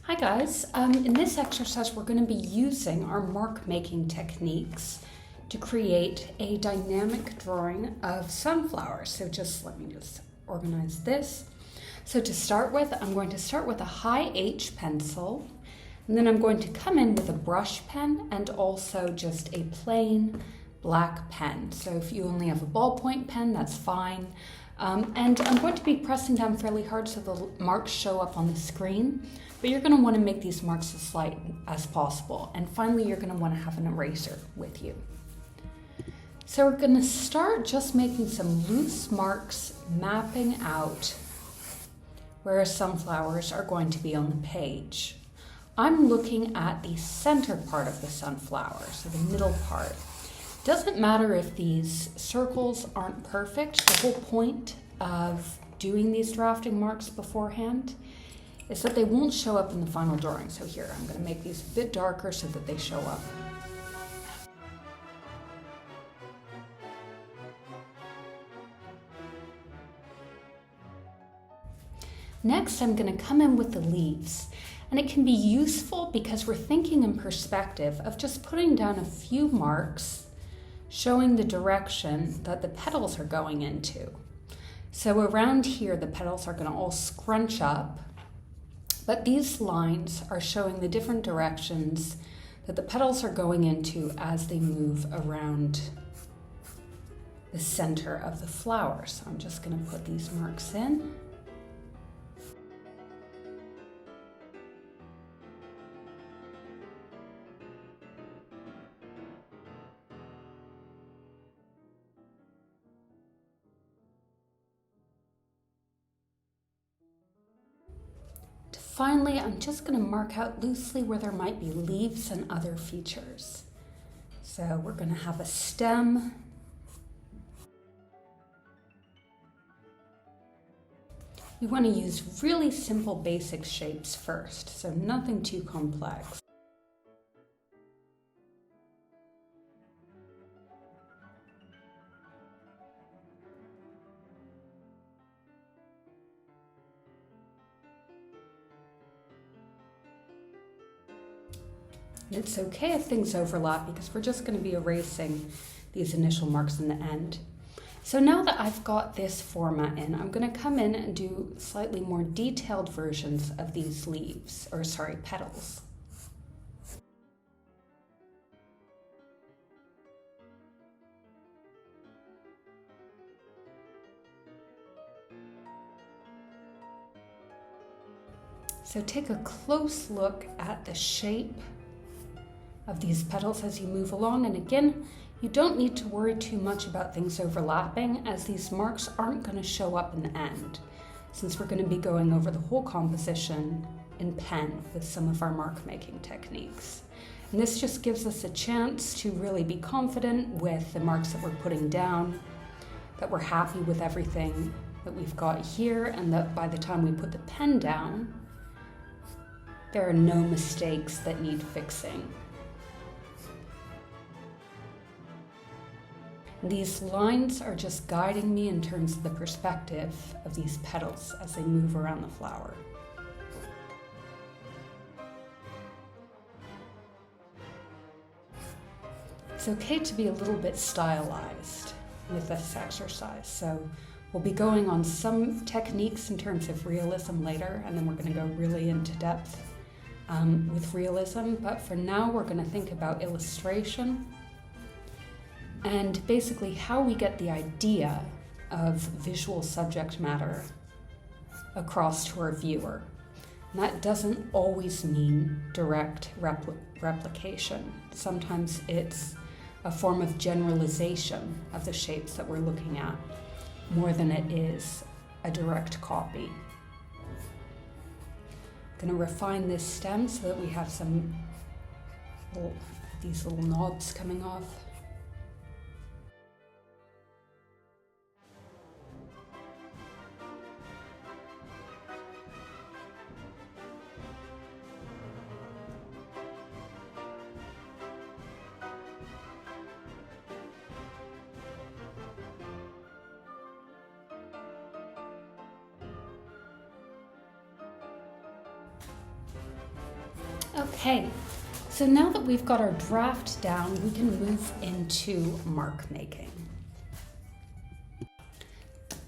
Hi guys, in this exercise we're going to be using our mark making techniques to create a dynamic drawing of sunflowers. So let me organize this. So to start with, I'm going to start with a high H pencil, and then I'm going to come in with a brush pen and also just a plain black pen. So if you only have a ballpoint pen, that's fine. And I'm going to be pressing down fairly hard so the marks show up on the screen, but you're going to want to make these marks as light as possible. And finally, you're going to want to have an eraser with you. So we're going to start just making some loose marks, mapping out where sunflowers are going to be on the page. I'm looking at the center part of the sunflower, so the middle part. Doesn't matter if these circles aren't perfect. The whole point of doing these drafting marks beforehand is that they won't show up in the final drawing. So here, I'm going to make these a bit darker so that they show up. Next, I'm going to come in with the leaves. And it can be useful because we're thinking in perspective of just putting down a few marks showing the direction that the petals are going into. So around here, the petals are going to all scrunch up, but these lines are showing the different directions that the petals are going into as they move around the center of the flower. So I'm just going to put these marks in. Finally, I'm just going to mark out loosely where there might be leaves and other features. So we're going to have a stem. We want to use really simple basic shapes first, so nothing too complex. It's okay if things overlap because we're just going to be erasing these initial marks in the end. So now that I've got this format in, I'm going to come in and do slightly more detailed versions of these petals. So take a close look at the shape of these petals as you move along, and again, you don't need to worry too much about things overlapping as these marks aren't going to show up in the end, since we're going to be going over the whole composition in pen with some of our mark making techniques. And this just gives us a chance to really be confident with the marks that we're putting down, that we're happy with everything that we've got here, and that by the time we put the pen down, there are no mistakes that need fixing. These lines are just guiding me in terms of the perspective of these petals as they move around the flower. It's okay to be a little bit stylized with this exercise. So we'll be going on some techniques in terms of realism later, and then we're going to go really into depth with realism. But for now, we're going to think about illustration and basically how we get the idea of visual subject matter across to our viewer. And that doesn't always mean direct replication. Sometimes it's a form of generalization of the shapes that we're looking at, more than it is a direct copy. I'm going to refine this stem so that we have these little knobs coming off. Okay, so now that we've got our draft down, we can move into mark making.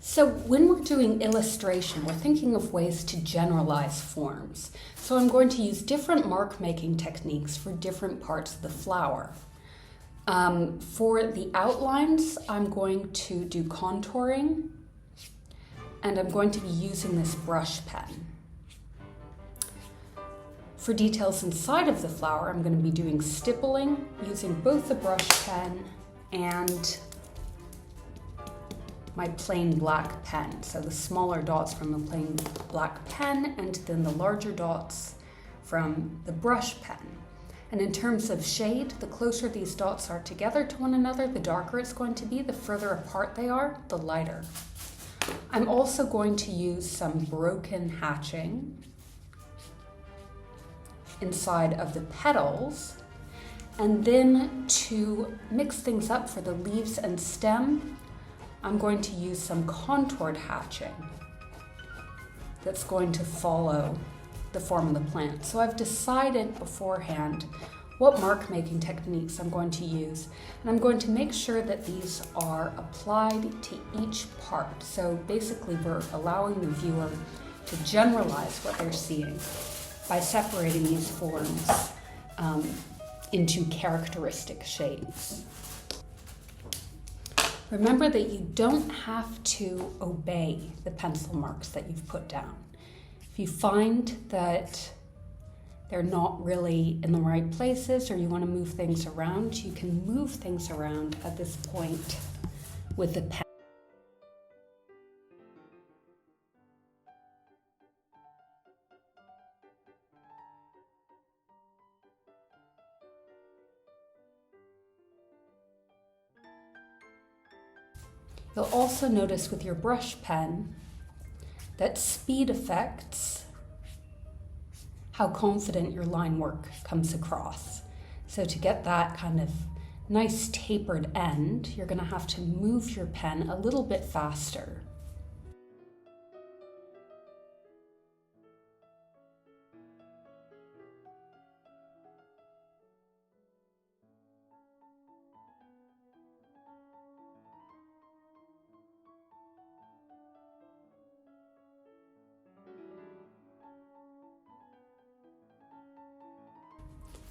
So when we're doing illustration, we're thinking of ways to generalize forms. So I'm going to use different mark making techniques for different parts of the flower. For the outlines, I'm going to do contouring, and I'm going to be using this brush pen. For details inside of the flower, I'm going to be doing stippling using both the brush pen and my plain black pen. So the smaller dots from the plain black pen and then the larger dots from the brush pen. And in terms of shade, the closer these dots are together to one another, the darker it's going to be. The further apart they are, the lighter. I'm also going to use some broken hatching inside of the petals. And then to mix things up for the leaves and stem, I'm going to use some contoured hatching that's going to follow the form of the plant. So I've decided beforehand what mark making techniques I'm going to use, and I'm going to make sure that these are applied to each part. So basically we're allowing the viewer to generalize what they're seeing by separating these forms into characteristic shapes. Remember that you don't have to obey the pencil marks that you've put down. If you find that they're not really in the right places or you want to move things around, you can move things around at this point with the pen. You'll also notice with your brush pen that speed affects how confident your line work comes across. So to get that kind of nice tapered end, you're going to have to move your pen a little bit faster.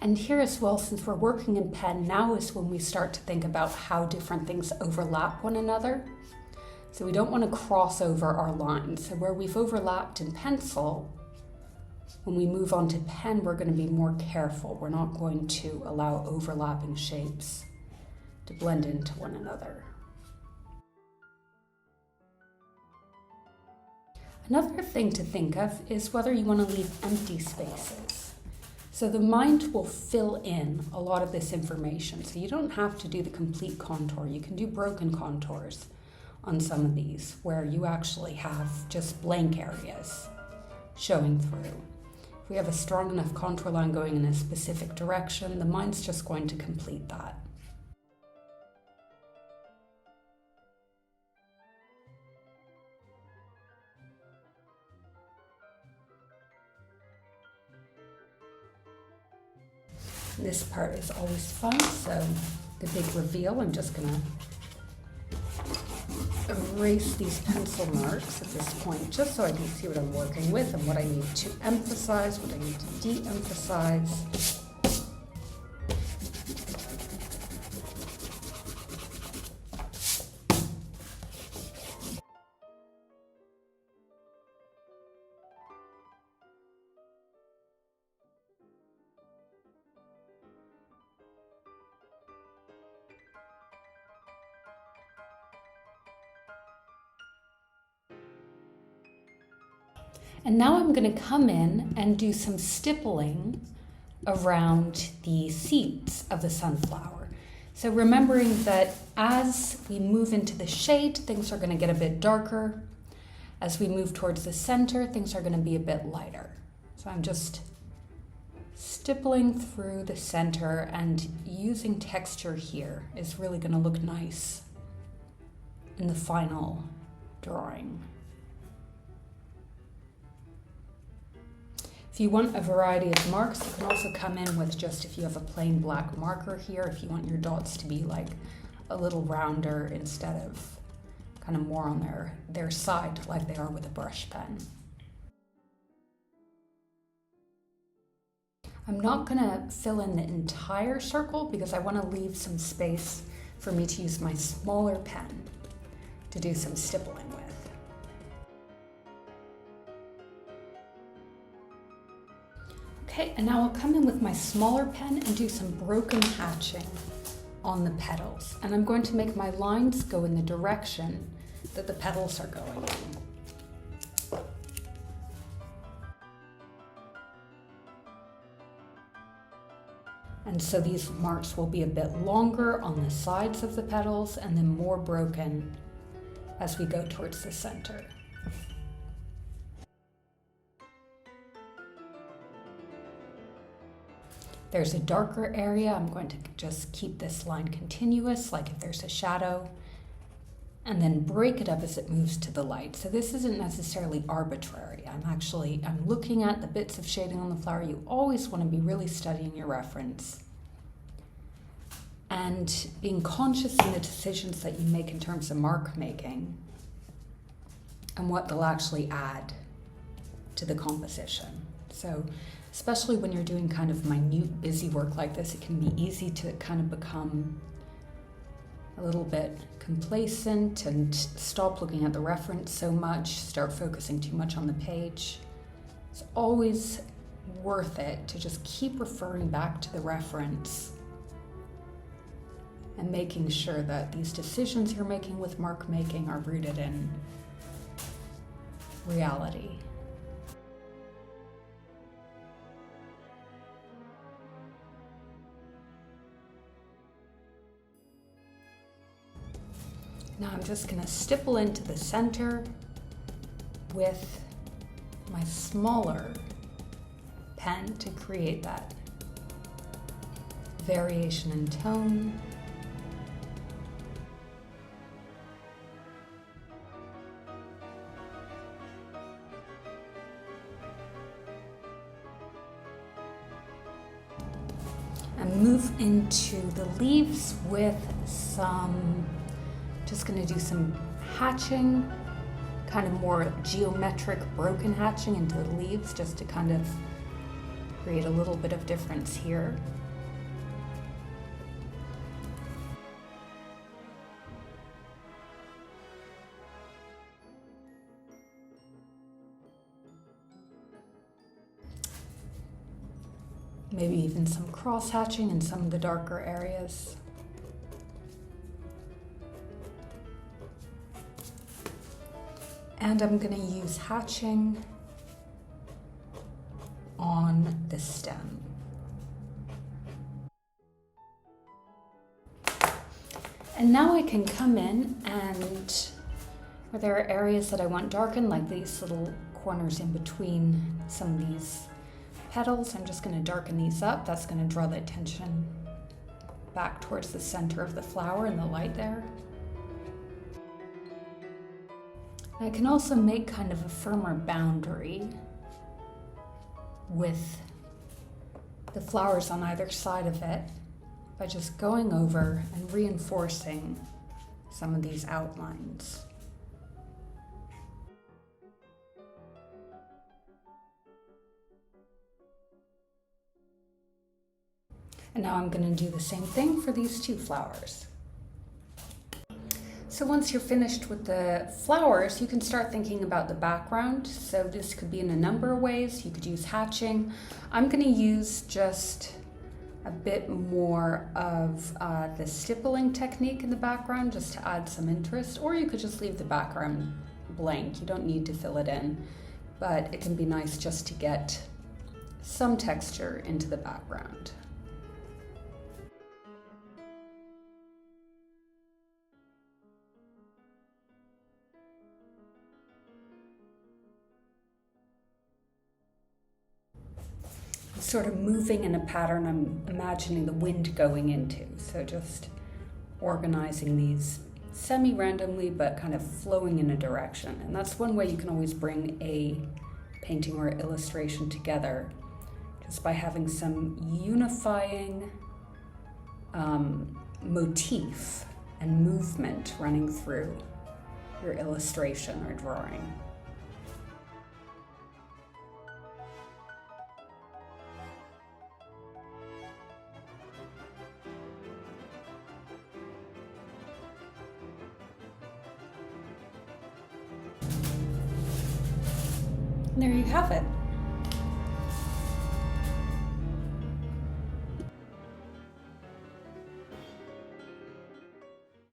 And here as well, since we're working in pen, now is when we start to think about how different things overlap one another. So we don't want to cross over our lines. So where we've overlapped in pencil, when we move on to pen, we're going to be more careful. We're not going to allow overlapping shapes to blend into one another. Another thing to think of is whether you want to leave empty spaces. So the mind will fill in a lot of this information. So you don't have to do the complete contour. You can do broken contours on some of these where you actually have just blank areas showing through. If we have a strong enough contour line going in a specific direction, the mind's just going to complete that. This part is always fun, so the big reveal, I'm just gonna erase these pencil marks at this point, just so I can see what I'm working with and what I need to emphasize, what I need to de-emphasize. And now I'm going to come in and do some stippling around the seeds of the sunflower. So remembering that as we move into the shade, things are going to get a bit darker. As we move towards the center, things are going to be a bit lighter. So I'm just stippling through the center, and using texture here is really going to look nice in the final drawing. If If you want a variety of marks, you can also come in with just, if you have a plain black marker here, if you want your dots to be like a little rounder instead of kind of more on their side like they are with a brush pen. I'm not going to fill in the entire circle because I want to leave some space for me to use my smaller pen to do some stippling with. Okay, and now I'll come in with my smaller pen and do some broken hatching on the petals. And I'm going to make my lines go in the direction that the petals are going in. And so these marks will be a bit longer on the sides of the petals and then more broken as we go towards the center. There's a darker area. I'm going to just keep this line continuous, like if there's a shadow, and then break it up as it moves to the light. So this isn't necessarily arbitrary. I'm looking at the bits of shading on the flower. You always want to be really studying your reference and being conscious in the decisions that you make in terms of mark making and what they'll actually add to the composition. So especially when you're doing kind of minute, busy work like this, it can be easy to kind of become a little bit complacent and stop looking at the reference so much, start focusing too much on the page. It's always worth it to just keep referring back to the reference and making sure that these decisions you're making with mark making are rooted in reality. Now I'm just going to stipple into the center with my smaller pen to create that variation in tone. And move into the leaves with some, just going to do some hatching, kind of more geometric broken hatching into the leaves just to kind of create a little bit of difference here. Maybe even some cross hatching in some of the darker areas. And I'm going to use hatching on the stem. And now I can come in and where there are areas that I want darkened, like these little corners in between some of these petals, I'm just going to darken these up. That's going to draw the attention back towards the center of the flower and the light there. I can also make kind of a firmer boundary with the flowers on either side of it by just going over and reinforcing some of these outlines. And now I'm going to do the same thing for these two flowers. So once you're finished with the flowers, you can start thinking about the background. So this could be in a number of ways. You could use hatching. I'm going to use just a bit more of the stippling technique in the background just to add some interest, or you could just leave the background blank. You don't need to fill it in, but it can be nice just to get some texture into the background. Sort of moving in a pattern I'm imagining the wind going into. So just organizing these semi-randomly but kind of flowing in a direction. And that's one way you can always bring a painting or illustration together just by having some unifying motif and movement running through your illustration or drawing. And there you have it.